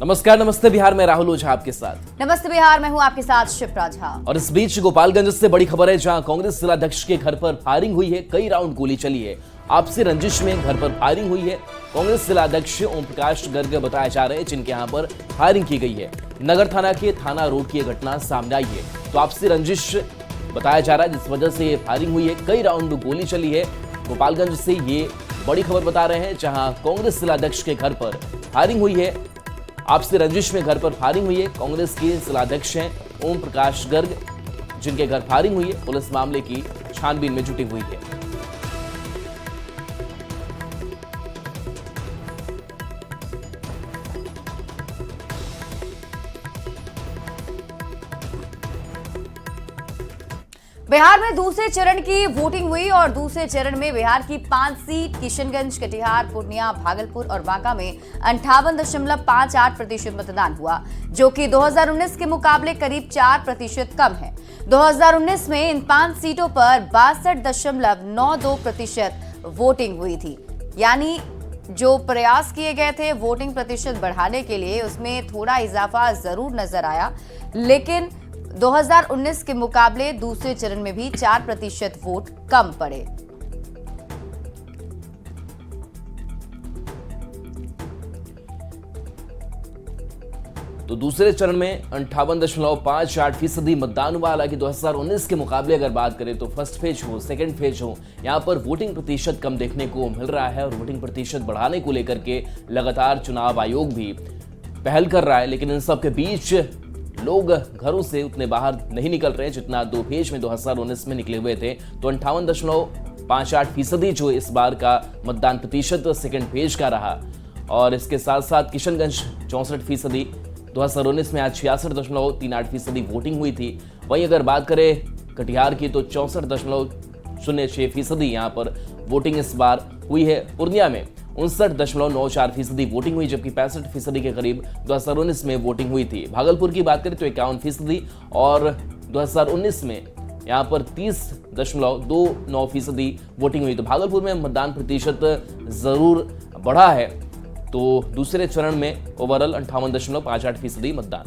नमस्कार, नमस्ते बिहार में राहुल ओझा आपके साथ। नमस्ते बिहार, मैं हूं आपके साथ शिप्रा झा। और इस बीच गोपालगंज से बड़ी खबर है, जहां कांग्रेस जिलाध्यक्ष के घर पर फायरिंग हुई है। कई राउंड गोली चली है। आपसी रंजिश में घर पर फायरिंग हुई है। कांग्रेस जिलाध्यक्ष ओम प्रकाश गर्ग बताए जा रहे हैं जिनके यहाँ पर फायरिंग की गई है। नगर थाना के थाना रोड की यह घटना सामने आई है। तो आपसी रंजिश बताया जा रहा है जिस वजह से ये फायरिंग हुई है। कई राउंड गोली चली है। गोपालगंज से ये बड़ी खबर बता रहे हैं, जहां कांग्रेस जिलाध्यक्ष के घर पर फायरिंग हुई है। आपसी रंजिश में घर पर फायरिंग हुई है। कांग्रेस के जिलाध्यक्ष हैं ओम प्रकाश गर्ग, जिनके घर फायरिंग हुई है। पुलिस मामले की छानबीन में जुटी हुई है। बिहार में दूसरे चरण की वोटिंग हुई और दूसरे चरण में बिहार की 5 सीट किशनगंज, कटिहार, पूर्णिया, भागलपुर और बांका में 58.58% मतदान हुआ, जो कि 2019 के मुकाबले करीब 4% कम है। 2019 में इन 5 सीटों पर 62.92% वोटिंग हुई थी। यानी जो प्रयास किए गए थे वोटिंग प्रतिशत बढ़ाने के लिए, उसमें थोड़ा इजाफा जरूर नजर आया, लेकिन 2019 के मुकाबले दूसरे चरण में भी 4% वोट कम पड़े। तो दूसरे चरण में 58.58% मतदान हुआ। हालांकि 2019 के मुकाबले अगर बात करें तो फर्स्ट फेज हो, सेकंड फेज हो, यहां पर वोटिंग प्रतिशत कम देखने को मिल रहा है। और वोटिंग प्रतिशत बढ़ाने को लेकर के लगातार चुनाव आयोग भी पहल कर रहा है। लेकिन इन सब के बीच लोग घरों से उतने बाहर नहीं निकल रहे जितना दो फेज में 2019 में निकले हुए थे। तो 58.58% जो इस बार का मतदान प्रतिशत सेकंड फेज का रहा। और इसके साथ साथ किशनगंज 64%, 2019 में आज 66.38% वोटिंग हुई थी। वहीं अगर बात करें कटिहार की तो 64.06% यहाँ पर वोटिंग इस बार हुई है। पूर्णिया में 59.94% वोटिंग हुई, जबकि 65% के करीब 2019 में वोटिंग हुई थी। भागलपुर की बात करें तो 51% और 2019 में यहाँ पर 30.29% वोटिंग हुई। तो भागलपुर में मतदान प्रतिशत जरूर बढ़ा है। तो दूसरे चरण में ओवरऑल 58.58% मतदान।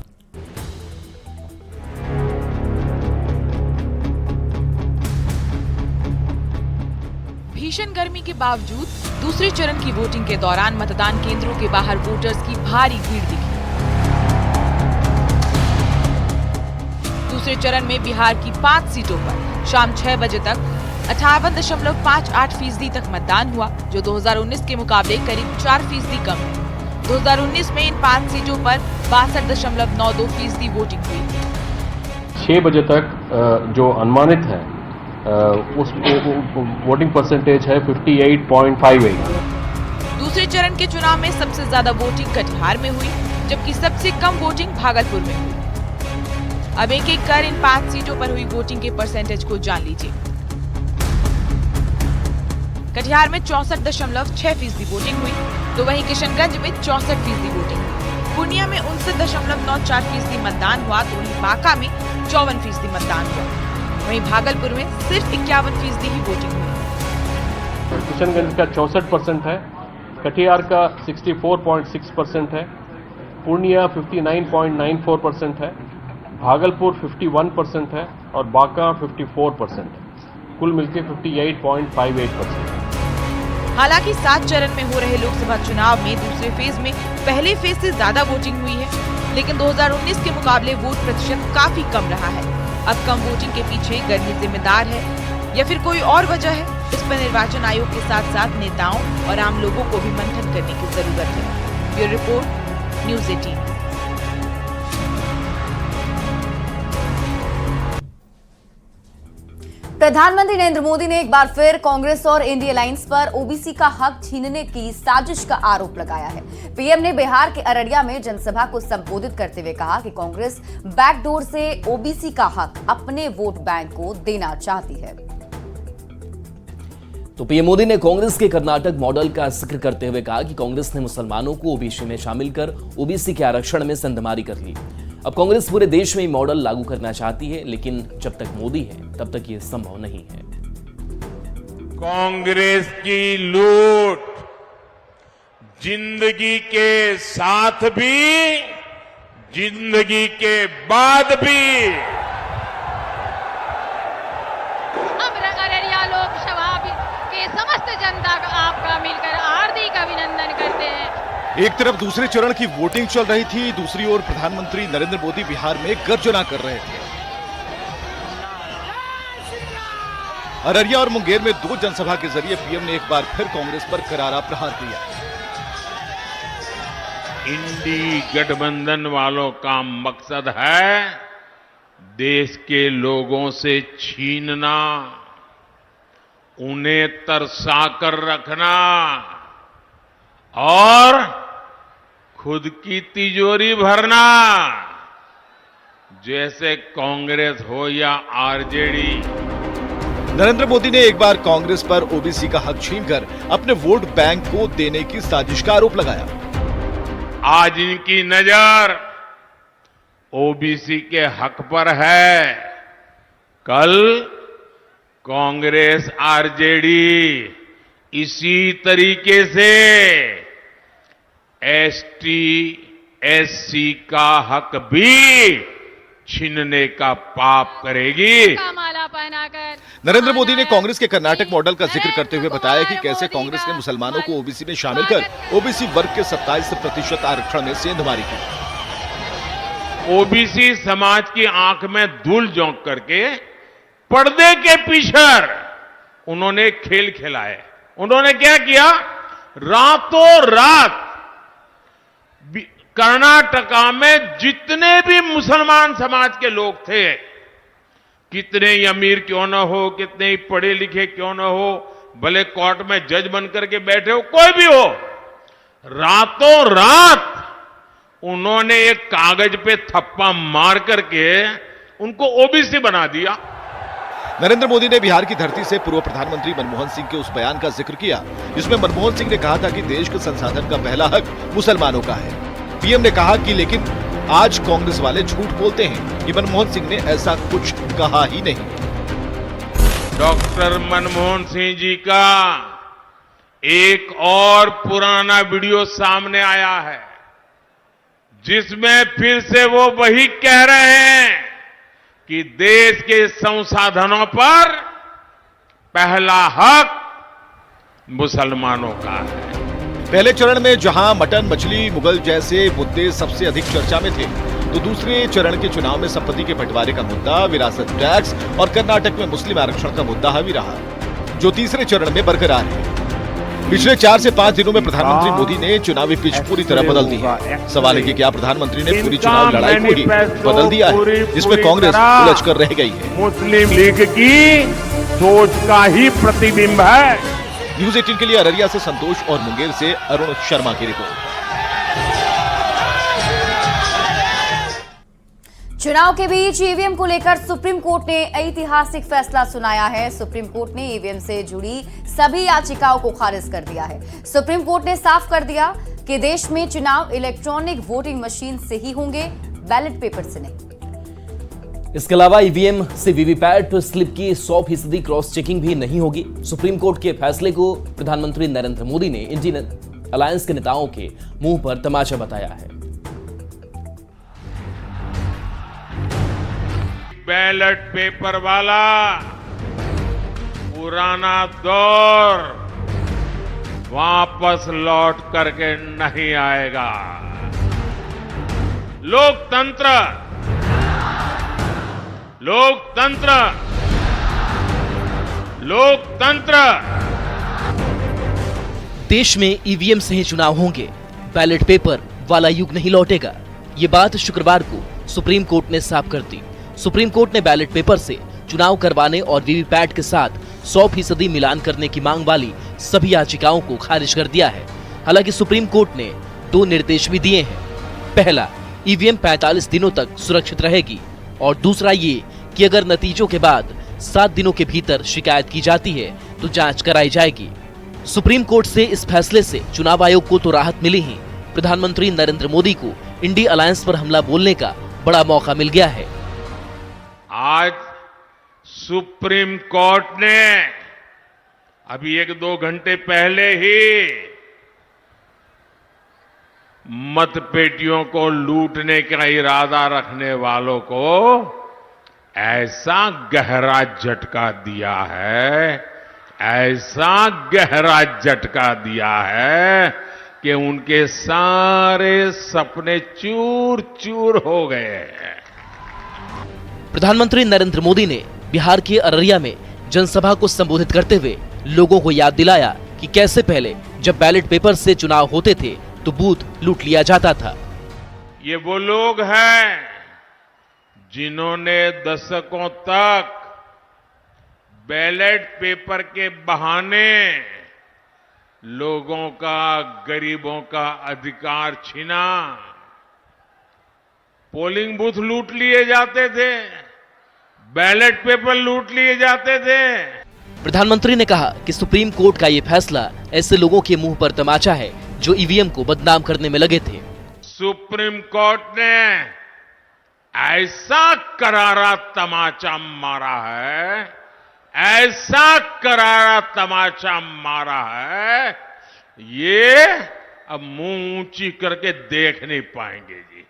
भीषण गर्मी के बावजूद दूसरे चरण की वोटिंग के दौरान मतदान केंद्रों के बाहर वोटर्स की भारी भीड़ दिखी। दूसरे चरण में बिहार की 5 सीटों पर शाम 6 बजे तक 58.58% तक मतदान हुआ, जो 2019 के मुकाबले करीब 4% कम है। 2019 में इन 5 सीटों पर 62.92% वोटिंग हुई। 6 बजे तक जो अनुमानित है उस वोटिंग परसेंटेज है 58.58। दूसरे चरण के चुनाव में सबसे ज्यादा वोटिंग कटिहार में हुई, जबकि सबसे कम वोटिंग भागलपुर में हुई। अब एक एक कर इन 5 सीटों पर हुई वोटिंग के परसेंटेज को जान लीजिए। कटिहार में 64.6% वोटिंग हुई, तो वहीं किशनगंज में 64% वोटिंग हुई। पूर्णिया में 59.94% मतदान हुआ, तो वहीं बांका में 54% मतदान हुआ। वहीं भागलपुर में सिर्फ 51% ही वोटिंग हुई। किशनगंज का 64% है, कटिहार का 64.6% है, पूर्णिया 59.94% है, भागलपुर 51% है और बांका 54% है। कुल मिलकर 58.58%। हालांकि 7 चरण में हो रहे लोकसभा चुनाव में दूसरे फेज में पहले फेज से ज्यादा वोटिंग हुई है, लेकिन 2019 के मुकाबले वोट प्रतिशत काफी कम रहा है। अब कम वोटिंग के पीछे गर्मी जिम्मेदार है या फिर कोई और वजह है, इस पर निर्वाचन आयोग के साथ साथ नेताओं और आम लोगों को भी मंथन करने की जरूरत है। Bureau report, news 18। प्रधानमंत्री नरेंद्र मोदी ने एक बार फिर कांग्रेस और इंडिया अलायंस पर ओबीसी का हक छीनने की साजिश का आरोप लगाया है। पीएम ने बिहार के अररिया में जनसभा को संबोधित करते हुए कहा कि कांग्रेस बैकडोर से ओबीसी का हक अपने वोट बैंक को देना चाहती है। तो पीएम मोदी ने कांग्रेस के कर्नाटक मॉडल का जिक्र करते हुए कहा कि कांग्रेस ने मुसलमानों को ओबीसी में शामिल कर ओबीसी के आरक्षण में संधमारी कर ली। अब कांग्रेस पूरे देश में ये मॉडल लागू करना चाहती है, लेकिन जब तक मोदी है तब तक ये संभव नहीं है। कांग्रेस की लूट जिंदगी के साथ भी, जिंदगी के बाद भी हम अररिया लोकसभा के समस्त जनता का आपका मिलकर हार्दिक अभिनंदन करते हैं। एक तरफ दूसरे चरण की वोटिंग चल रही थी, दूसरी ओर प्रधानमंत्री नरेंद्र मोदी बिहार में गर्जना कर रहे थे। अररिया और मुंगेर में 2 जनसभा के जरिए पीएम ने एक बार फिर कांग्रेस पर करारा प्रहार किया। इंडी गठबंधन वालों का मकसद है देश के लोगों से छीनना, उन्हें तरसा कर रखना और खुद की तिजोरी भरना। जैसे कांग्रेस हो या आरजेडी। नरेंद्र मोदी ने एक बार कांग्रेस पर ओबीसी का हक छीनकर अपने वोट बैंक को देने की साजिश का आरोप लगाया। आज इनकी नजर ओबीसी के हक पर है, कल कांग्रेस आरजेडी इसी तरीके से एसटी एससी का हक भी छीनने का पाप करेगी। माला पहनाकर नरेंद्र मोदी ने कांग्रेस के कर्नाटक मॉडल का जिक्र करते हुए बताया कि कैसे कांग्रेस ने मुसलमानों को ओबीसी में शामिल कर ओबीसी वर्ग के 27% आरक्षण में सेंधमारी की। ओबीसी समाज की आंख में धूल झोंक करके पर्दे के पीछे उन्होंने खेल खिलाए। उन्होंने क्या किया, रातों रात कर्नाटका में जितने भी मुसलमान समाज के लोग थे, कितने ही अमीर क्यों न हो, कितने ही पढ़े लिखे क्यों न हो, भले कोर्ट में जज बनकर के बैठे हो, कोई भी हो, रातों रात उन्होंने एक कागज पे थप्पा मार करके उनको ओबीसी बना दिया। नरेंद्र मोदी ने बिहार की धरती से पूर्व प्रधानमंत्री मनमोहन सिंह के उस बयान का जिक्र किया जिसमें मनमोहन सिंह ने कहा था कि देश के संसाधन का पहला हक मुसलमानों का है। पीएम ने कहा कि लेकिन आज कांग्रेस वाले झूठ बोलते हैं कि मनमोहन सिंह ने ऐसा कुछ कहा ही नहीं। डॉक्टर मनमोहन सिंह जी का एक और पुराना वीडियो सामने आया है जिसमें फिर से वो वही कह रहे हैं कि देश के संसाधनों पर पहला हक मुसलमानों का है। पहले चरण में जहां मटन, मछली, मुगल जैसे मुद्दे सबसे अधिक चर्चा में थे, तो दूसरे चरण के चुनाव में संपत्ति के बंटवारे का मुद्दा, विरासत टैक्स और कर्नाटक में मुस्लिम आरक्षण का मुद्दा हावी रहा, जो तीसरे चरण में बरकरार है। पिछले 4 से 5 दिनों में प्रधानमंत्री मोदी ने चुनावी पिच पूरी तरह बदल दी है। सवाल है कि क्या प्रधानमंत्री ने पूरी चुनाव लड़ाई को ही बदल दिया है, जिसमें कांग्रेस उलझ कर रह गई है। मुस्लिम लीग की सोच का ही प्रतिबिंब है। न्यूज 18 के लिए अररिया से संतोष और मुंगेर से अरुण शर्मा की रिपोर्ट। चुनाव के बीच ईवीएम को लेकर सुप्रीम कोर्ट ने ऐतिहासिक फैसला सुनाया है। सुप्रीम कोर्ट ने ईवीएम से जुड़ी सभी याचिकाओं को खारिज कर दिया है। सुप्रीम कोर्ट ने साफ कर दिया कि देश में चुनाव इलेक्ट्रॉनिक वोटिंग मशीन से ही होंगे, बैलेट पेपर से नहीं। इसके अलावा ईवीएम से वीवीपैट स्लिप की 100% क्रॉस चेकिंग भी नहीं होगी। सुप्रीम कोर्ट के फैसले को प्रधानमंत्री नरेंद्र मोदी ने इंडियन अलायंस के नेताओं के मुंह पर तमाचा बताया है। बैलेट पेपर वाला पुराना दौर वापस लौट करके नहीं आएगा। लोकतंत्र लोकतंत्र लोकतंत्र देश में ईवीएम से ही चुनाव होंगे, बैलेट पेपर वाला युग नहीं लौटेगा। ये बात शुक्रवार को सुप्रीम कोर्ट ने साफ कर दी। सुप्रीम कोर्ट ने बैलेट पेपर से चुनाव करवाने और वीवीपैट के साथ 100% मिलान करने की मांग वाली सभी याचिकाओं को खारिज कर दिया है। हालांकि सुप्रीम कोर्ट ने 2 निर्देश भी दिए हैं। पहला, ईवीएम 45 दिनों तक सुरक्षित रहेगी और दूसरा ये कि अगर नतीजों के बाद 7 दिनों के भीतर शिकायत की जाती है तो जांच कराई जाएगी। सुप्रीम कोर्ट से इस फैसले से चुनाव आयोग को तो राहत मिली ही, प्रधानमंत्री नरेंद्र मोदी को इंडी अलायंस पर हमला बोलने का बड़ा मौका मिल गया है। आज सुप्रीम कोर्ट ने अभी 1-2 घंटे पहले ही मतपेटियों को लूटने का इरादा रखने वालों को ऐसा गहरा झटका दिया है, ऐसा गहरा झटका दिया है कि उनके सारे सपने चूर चूर हो गए हैं। प्रधानमंत्री नरेंद्र मोदी ने बिहार के अररिया में जनसभा को संबोधित करते हुए लोगों को याद दिलाया कि कैसे पहले जब बैलेट पेपर से चुनाव होते थे तो बूथ लूट लिया जाता था। ये वो लोग हैं जिन्होंने दशकों तक बैलेट पेपर के बहाने लोगों का, गरीबों का अधिकार छीना। पोलिंग बूथ लूट लिए जाते थे, बैलेट पेपर लूट लिए जाते थे। प्रधानमंत्री ने कहा कि सुप्रीम कोर्ट का ये फैसला ऐसे लोगों के मुंह पर तमाचा है जो ईवीएम को बदनाम करने में लगे थे। सुप्रीम कोर्ट ने ऐसा करारा तमाचा मारा है, ऐसा करारा तमाचा मारा है, ये अब मुंह ऊंची करके देख नहीं पाएंगे जी।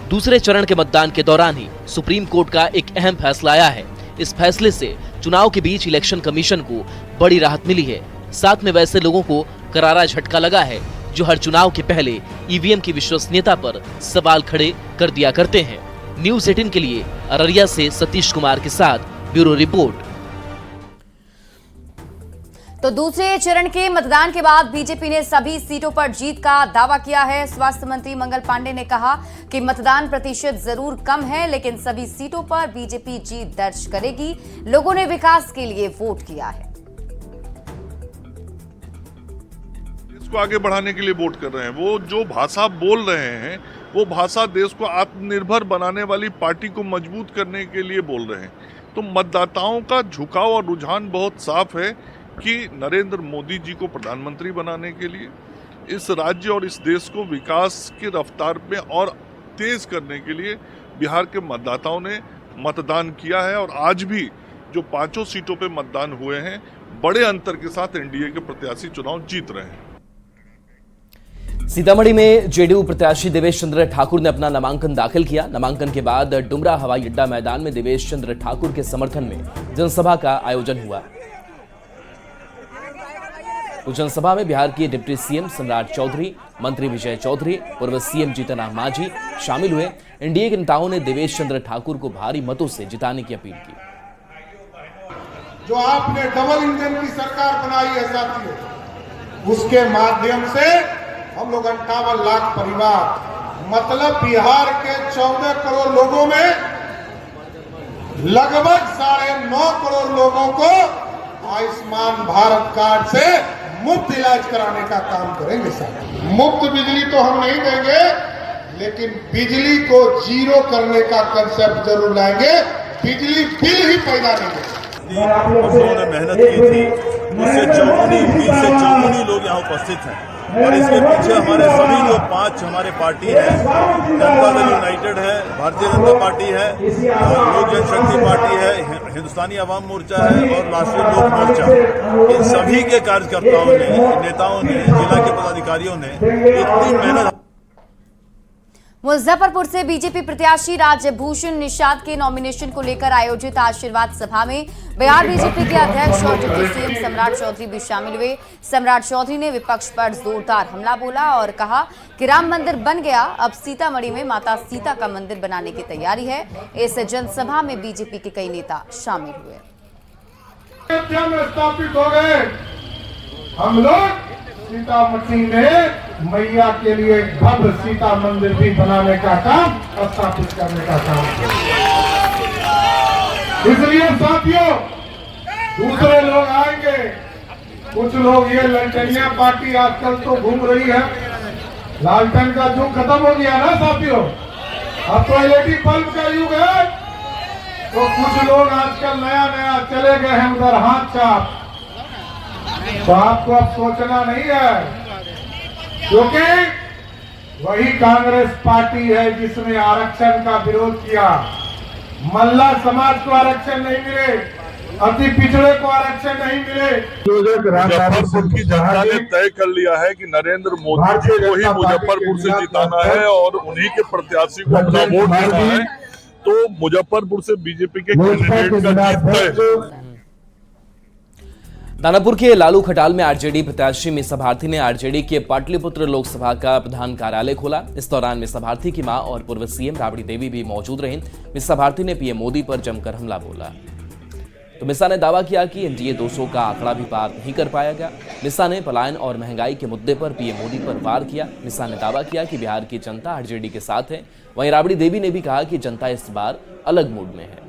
दूसरे चरण के मतदान के दौरान ही सुप्रीम कोर्ट का एक अहम फैसला आया है। इस फैसले से चुनाव के बीच इलेक्शन कमीशन को बड़ी राहत मिली है। साथ में वैसे लोगों को करारा झटका लगा है जो हर चुनाव के पहले ईवीएम की विश्वसनीयता पर सवाल खड़े कर दिया करते हैं। न्यूज़ 18 के लिए अररिया से सतीश कुमार के साथ ब्यूरो रिपोर्ट। तो दूसरे चरण के मतदान के बाद बीजेपी ने सभी सीटों पर जीत का दावा किया है। स्वास्थ्य मंत्री मंगल पांडे ने कहा कि मतदान प्रतिशत जरूर कम है, लेकिन सभी सीटों पर बीजेपी जीत दर्ज करेगी। लोगों ने विकास के लिए वोट किया है। इसको आगे बढ़ाने के लिए वोट कर रहे हैं। वो जो भाषा बोल रहे हैं वो भाषा देश को आत्मनिर्भर बनाने वाली पार्टी को मजबूत करने के लिए बोल रहे हैं। तो मतदाताओं का झुकाव और रुझान बहुत साफ है कि नरेंद्र मोदी जी को प्रधानमंत्री बनाने के लिए, इस राज्य और इस देश को विकास की रफ्तार में और तेज करने के लिए बिहार के मतदाताओं ने मतदान किया है। और आज भी जो 5 सीटों पे मतदान हुए हैं, बड़े अंतर के साथ एनडीए के प्रत्याशी चुनाव जीत रहे हैं। सीतामढ़ी में जेडीयू प्रत्याशी देवेश चंद्र ठाकुर ने अपना नामांकन दाखिल किया। नामांकन के बाद डुमरा हवाई अड्डा मैदान में देवेश चंद्र ठाकुर के समर्थन में जनसभा का आयोजन हुआ। तो जनसभा में बिहार के डिप्टी सीएम सम्राट चौधरी, मंत्री विजय चौधरी, पूर्व सीएम जीतन राम मांझी शामिल हुए। एनडीए के नेताओं ने देवेश चंद्र ठाकुर को भारी मतों से जिताने की अपील की। जो आपने डबल इंजन की सरकार बनाई है साथियों, उसके माध्यम से हम लोग 58 लाख परिवार, मतलब बिहार के 14 करोड़ लोगों में लगभग 9.5 करोड़ लोगों को आयुष्मान भारत कार्ड से मुफ्त इलाज कराने का काम करेंगे साहब। मुफ्त बिजली तो हम नहीं देंगे, लेकिन बिजली को जीरो करने का कंसेप्ट जरूर लाएंगे। बिजली बिल ही पैदा नहीं होगा। उन्होंने मेहनत की थी, उससे चौगुनी लोग यहाँ उपस्थित हैं। और इसके पीछे हमारे सभी जो 5 हमारे पार्टी है, जनता दल यूनाइटेड है, भारतीय जनता पार्टी है, लोक जनशक्ति पार्टी है, हिंदुस्तानी अवाम मोर्चा है और राष्ट्रीय लोक मोर्चा, इन सभी के कार्यकर्ताओं ने, नेताओं ने, जिला के पदाधिकारियों ने इतनी मेहनत। मुजफ्फरपुर से बीजेपी प्रत्याशी राजभूषण निषाद के नॉमिनेशन को लेकर आयोजित आशीर्वाद सभा में बिहार बीजेपी के अध्यक्ष और डिप्टी सीएम सम्राट चौधरी भी शामिल हुए। सम्राट चौधरी ने विपक्ष पर जोरदार हमला बोला और कहा कि राम मंदिर बन गया, अब सीतामढ़ी में माता सीता का मंदिर बनाने की तैयारी है। इस जनसभा में बीजेपी के कई नेता शामिल हुए। स्थापित हो गए हम लोग, सीतामढ़ी में मैया के लिए भव्य सीता मंदिर भी बनाने का काम, स्थापित करने का काम। इसलिए साथियों, दूसरे लोग आएंगे, कुछ लोग ये ललटनिया पार्टी आजकल तो घूम रही है। लालटेन का युग खत्म हो गया ना साथियों, अब तो एलईडी बल्ब का युग है। तो कुछ लोग आजकल नया चले गए हैं उधर हाथ चाप। तो आपको अब सोचना नहीं है, क्योंकि वही कांग्रेस पार्टी है जिसने आरक्षण का विरोध किया। मल्ला समाज को आरक्षण नहीं मिले, अति पिछड़े को आरक्षण नहीं मिले। मुजफ्फरपुर की जनता ने तय कर लिया है कि नरेंद्र मोदी जी को ही मुजफ्फरपुर से जिताना है और उन्हीं के प्रत्याशी को अपना वोट देना है। तो मुजफ्फरपुर से बीजेपी के कैंडिडेट का जीत तय। दानापुर के लालू खटाल में आरजेडी प्रत्याशी मीसा भारती ने आरजेडी के पाटलिपुत्र लोकसभा का प्रधान कार्यालय खोला। इस दौरान मीसा भारती की मां और पूर्व सीएम राबड़ी देवी भी मौजूद रहीं। मीसा भारती ने पीएम मोदी पर जमकर हमला बोला। तो मिसा ने दावा किया कि एनडीए 200 का आंकड़ा भी पार नहीं कर पाया गया। मिसा ने पलायन और महंगाई के मुद्दे पर पीएम मोदी पर वार किया। मिसा ने दावा किया कि बिहार की जनता आरजेडी के साथ है। वहीं राबड़ी देवी ने भी कहा कि जनता इस बार अलग मूड में है।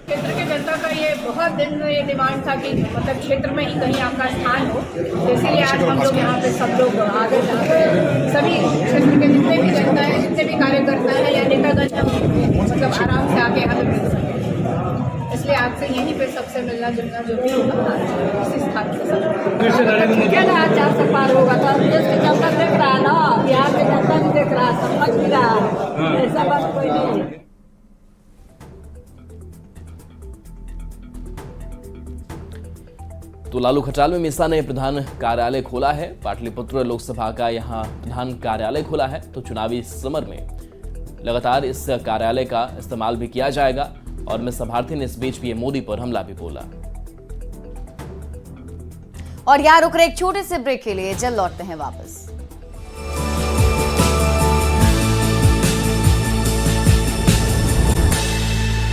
क्षेत्र की जनता का ये बहुत दिन ये डिमांड था कि मतलब क्षेत्र में ही कहीं आपका स्थान हो, तो इसीलिए आज हम लोग यहाँ पे सब लोग आगे सभी क्षेत्र के जितने भी जनता है, जितने भी कार्यकर्ता है या नेतागण है, मतलब आराम से आके यहाँ पे मिल सके। इसलिए आज से यहीं पे सबसे मिलना जुलना जो भी होगा इसी स्थान से सब क्या ना 400 पार होगा तो देश की जनता देख रहा है ना, बिहार की जनता भी देख रहा है, समझ भी रहा है, ऐसा बात कोई नहीं है। तो लालू खटाल में मीसा ने प्रधान कार्यालय खोला है। पाटलिपुत्र लोकसभा का यहां प्रधान कार्यालय खोला है। तो चुनावी समर में लगातार इस कार्यालय का इस्तेमाल भी किया जाएगा। और मीसा भारती ने इस बीच पीएम मोदी पर हमला भी बोला। और यहाँ रुक रहे एक छोटे से ब्रेक के लिए, जल्द लौटते हैं वापस।